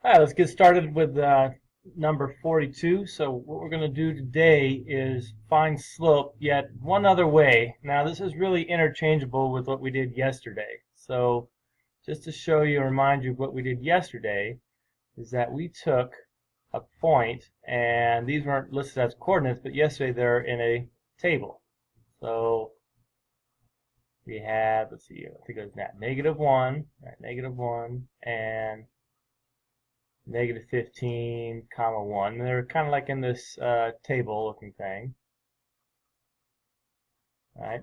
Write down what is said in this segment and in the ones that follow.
All right, let's get started with number 42. So what we're going to do today is find slope yet one other way. Now this is really interchangeable with what we did yesterday. So just to show you and remind you of what we did yesterday is that we took a point, and these weren't listed as coordinates, but yesterday they're in a table. So we have, let's see, I think it was that -1, right, -1, and -15, comma 1. And they're kind of like in this table looking thing, right?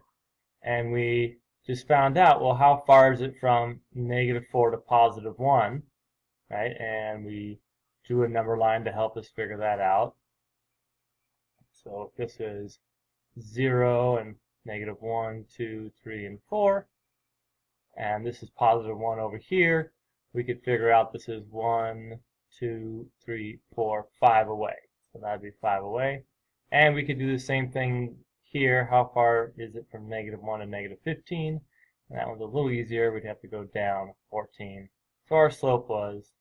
And we just found out, well, how far is it from -4 to +1, right? And we drew a number line to help us figure that out. So if this is 0 and -1, 2, 3, and 4, and this is +1 over here, we could figure out this is 1, 2, 3, 4, 5 away. So that'd be 5 away. And we could do the same thing here. How far is it from -1 to -15? And that one's a little easier. We'd have to go down 14. So our slope was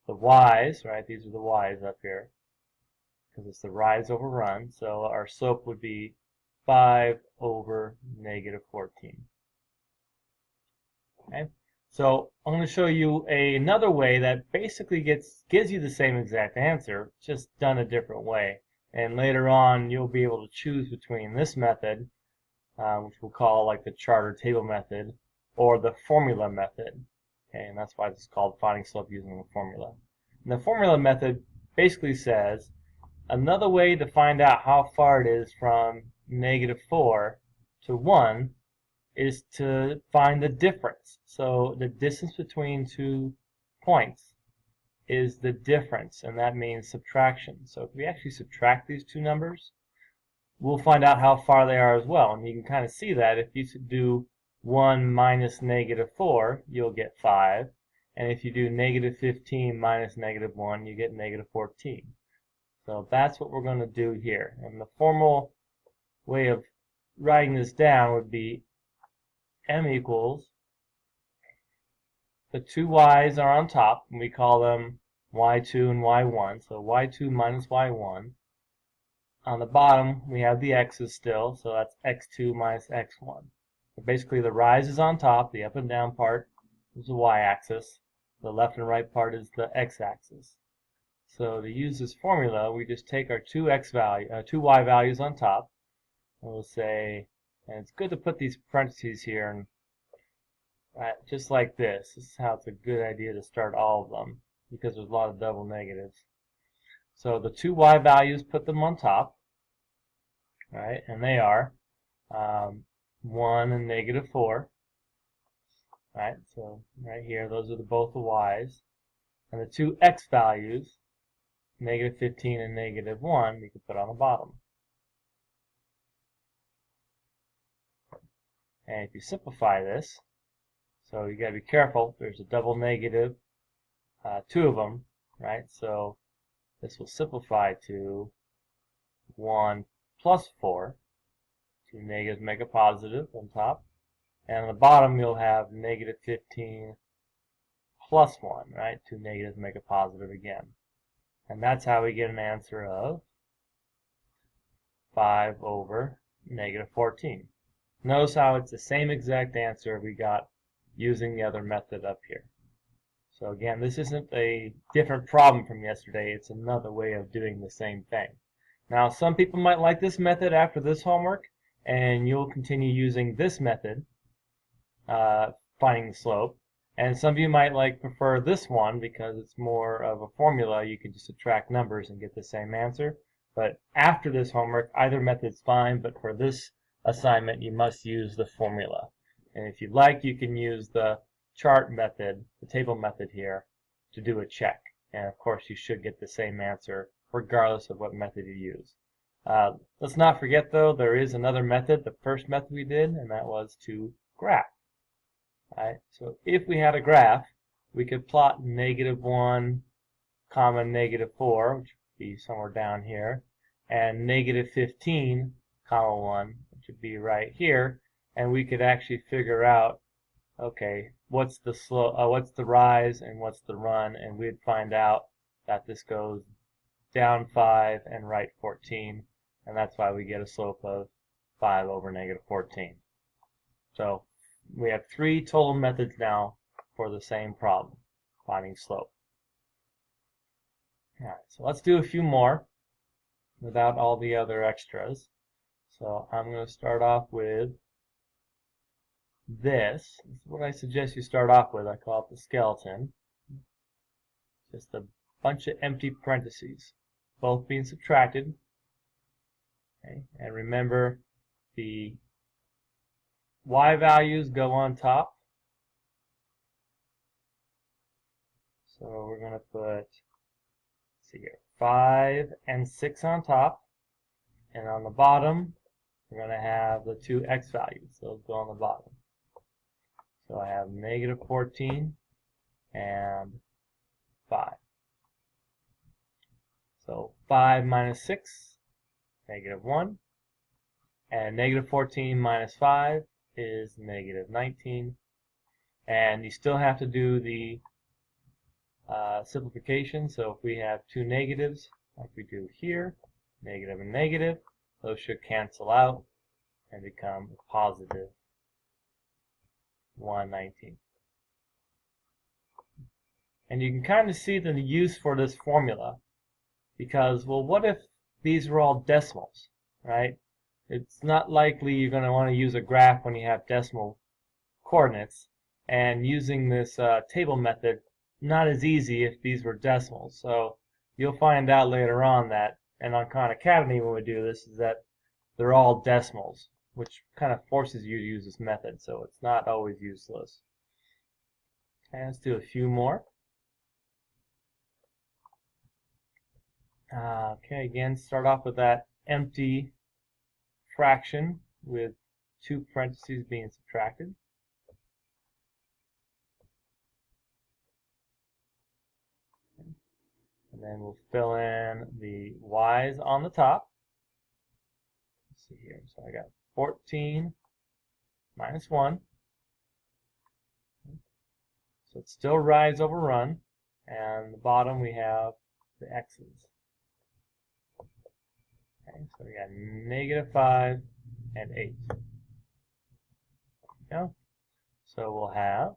the y's, right? These are the y's up here because it's the rise over run. So our slope would be 5 over -14. Okay? So I'm going to show you another way that basically gives you the same exact answer, just done a different way. And later on, you'll be able to choose between this method, which we'll call like the chart or table method, or the formula method. Okay, and that's why this is called finding slope using the formula. And the formula method basically says another way to find out how far it is from -4 to 1 is to find the difference. So the distance between 2 points is the difference, and that means subtraction. So if we actually subtract these two numbers, we'll find out how far they are as well. And you can kind of see that if you do 1 minus -4, you'll get 5. And if you do -15 minus -1, you get -14. So that's what we're going to do here. And the formal way of writing this down would be m equals, the two y's are on top, and we call them y2 and y1. So y2 minus y1. On the bottom, we have the x's still, so that's x2 minus x1. So basically, the rise is on top, the up and down part is the y-axis, the left and right part is the x-axis. So to use this formula, we just take our two y values on top, and we'll say, and it's good to put these parentheses here, and just like this. This is how it's a good idea to start all of them, because there's a lot of double negatives. So the two y values, put them on top, right? And they are 1 and -4, right? So right here, those are both the y's. And the two x values, -15 and -1, we can put on the bottom. And if you simplify this, so you got to be careful. There's a double negative, two of them, right? So this will simplify to 1 plus 4. Two negatives make a positive on top. And on the bottom, you'll have -15 plus 1, right? Two negatives make a positive again. And that's how we get an answer of 5 over -14. Notice how it's the same exact answer we got using the other method up here. So again, this isn't a different problem from yesterday. It's another way of doing the same thing. Now, some people might like this method after this homework, and you'll continue using this method, finding the slope. And some of you might prefer this one because it's more of a formula. You can just subtract numbers and get the same answer. But after this homework, either method's fine, but for this assignment, you must use the formula. And if you'd like, you can use the chart method, the table method here, to do a check. And of course, you should get the same answer regardless of what method you use. Let's not forget, though, there is another method, the first method we did, and that was to graph. Right? So if we had a graph, we could plot -1, -4, which would be somewhere down here, and -15, 1, which would be right here, and we could actually figure out, okay, what's the what's the rise and what's the run, and we'd find out that this goes down 5 and right 14, and that's why we get a slope of 5 over negative 14. So we have 3 total methods now for the same problem, finding slope. Alright, so let's do a few more without all the other extras. So I'm going to start off with this. This is what I suggest you start off with. I call it the skeleton. Just a bunch of empty parentheses, both being subtracted. Okay, and remember, the y values go on top. So we're going to put, let's see here, 5 and 6 on top, and on the bottom we're going to have the 2 x values. Those go on the bottom. So I have negative 14 and 5. So 5 minus 6, negative 1, and negative 14 minus 5 is negative 19, and you still have to do the simplification. So if we have 2 negatives, like we do here, negative and negative, those should cancel out and become positive 1/19. And you can kind of see the use for this formula, because, well, what if these were all decimals, right? It's not likely you're going to want to use a graph when you have decimal coordinates, and using this table method, not as easy if these were decimals. So you'll find out later on that, and on Khan Academy when we do this, is that they're all decimals, which kind of forces you to use this method, so it's not always useless. Okay, let's do a few more. Okay, again, start off with that empty fraction with 2 parentheses being subtracted. And then we'll fill in the y's on the top. Let's see here. So I got 14 minus 1. So it's still rise over run. And the bottom we have the x's. Okay, so we got negative 5 and 8. There we go. So we'll have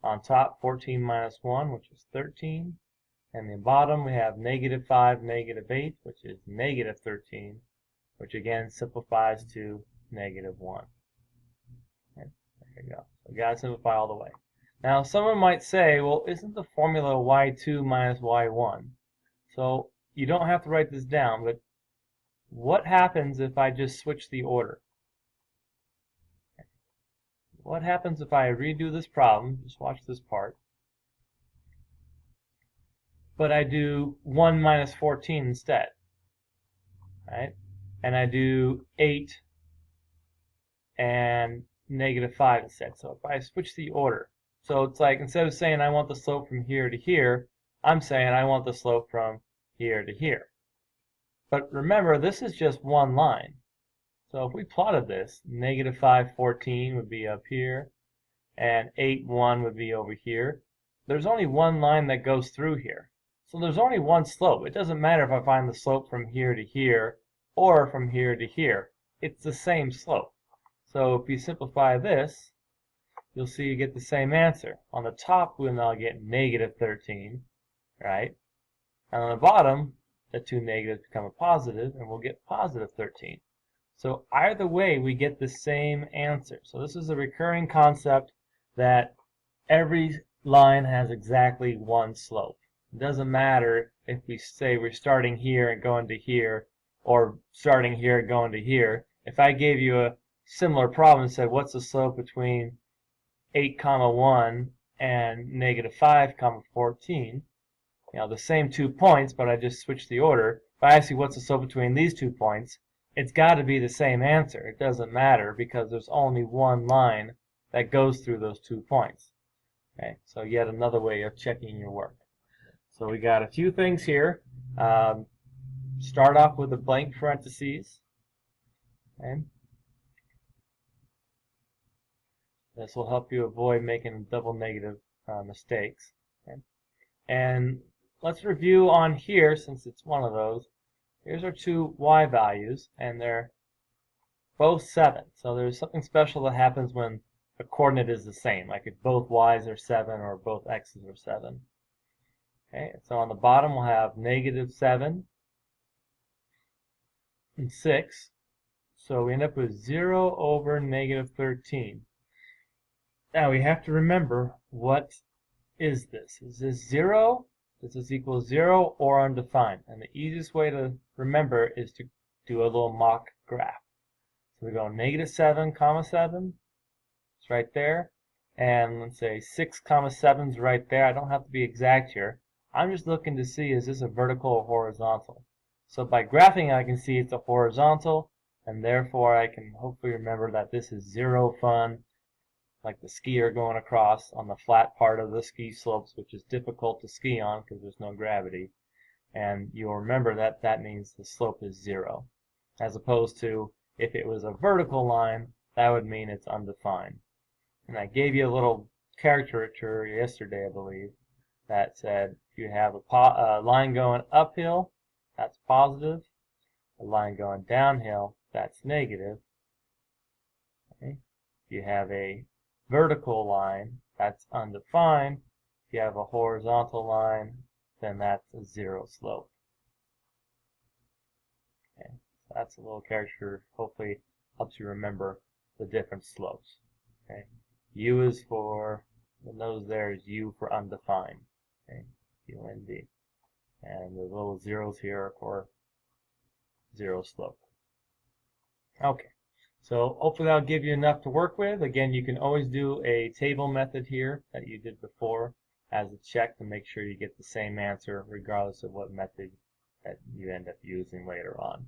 on top 14 minus 1, which is 13. And the bottom we have negative 5, negative 8, which is negative 13, which again simplifies to negative 1. Okay, there you go. So we got to simplify all the way. Now someone might say, well, isn't the formula y2 minus y1? So you don't have to write this down, but what happens if I just switch the order? Okay. What happens if I redo this problem? Just watch this part. But I do 1 minus 14 instead, right? And I do 8 and negative 5 instead. So if I switch the order, so it's like instead of saying I want the slope from here to here, I'm saying I want the slope from here to here. But remember, this is just one line. So if we plotted this, negative 5, 14 would be up here, and 8, 1 would be over here. There's only one line that goes through here. So there's only one slope. It doesn't matter if I find the slope from here to here or from here to here. It's the same slope. So if you simplify this, you'll see you get the same answer. On the top, we'll now get negative 13, right? And on the bottom, the 2 negatives become a positive, and we'll get positive 13. So either way, we get the same answer. So this is a recurring concept that every line has exactly one slope. It doesn't matter if we say we're starting here and going to here, or starting here and going to here. If I gave you a similar problem and said, what's the slope between 8, 1 and negative 5, 14, you know, the same 2 points, but I just switched the order. If I ask you what's the slope between these 2 points, it's got to be the same answer. It doesn't matter because there's only one line that goes through those 2 points. Okay, so yet another way of checking your work. So we got a few things here. Start off with the blank parentheses. Okay. This will help you avoid making double negative mistakes. Okay? And let's review on here, since it's one of those. Here's our two y values, and they're both 7. So there's something special that happens when the coordinate is the same, like if both y's are 7 or both x's are 7. Okay, so on the bottom we'll have negative 7 and 6. So we end up with 0 over negative 13. Now we have to remember, what is this? Is this 0? Does this equal 0 or undefined? And the easiest way to remember is to do a little mock graph. So we go negative 7, comma 7. It's right there. And let's say 6, comma 7 is right there. I don't have to be exact here. I'm just looking to see, is this a vertical or horizontal? So by graphing, I can see it's a horizontal, and therefore I can hopefully remember that this is 0 fun, like the skier going across on the flat part of the ski slopes, which is difficult to ski on because there's no gravity. And you'll remember that that means the slope is 0. As opposed to, if it was a vertical line, that would mean it's undefined. And I gave you a little caricature yesterday, I believe, that said if you have a line going uphill, that's positive. A line going downhill, that's negative. Okay? If you have a vertical line, that's undefined. If you have a horizontal line, then that's a 0 slope. Okay? So that's a little caricature, hopefully helps you remember the different slopes. Okay? U is for, the nose there is U for undefined. Okay? UND. And the little zeros here are for 0 slope. Okay. So hopefully that'll give you enough to work with. Again, you can always do a table method here that you did before as a check to make sure you get the same answer regardless of what method that you end up using later on.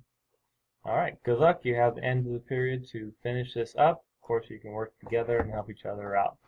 Alright, good luck. You have the end of the period to finish this up. Of course, you can work together and help each other out.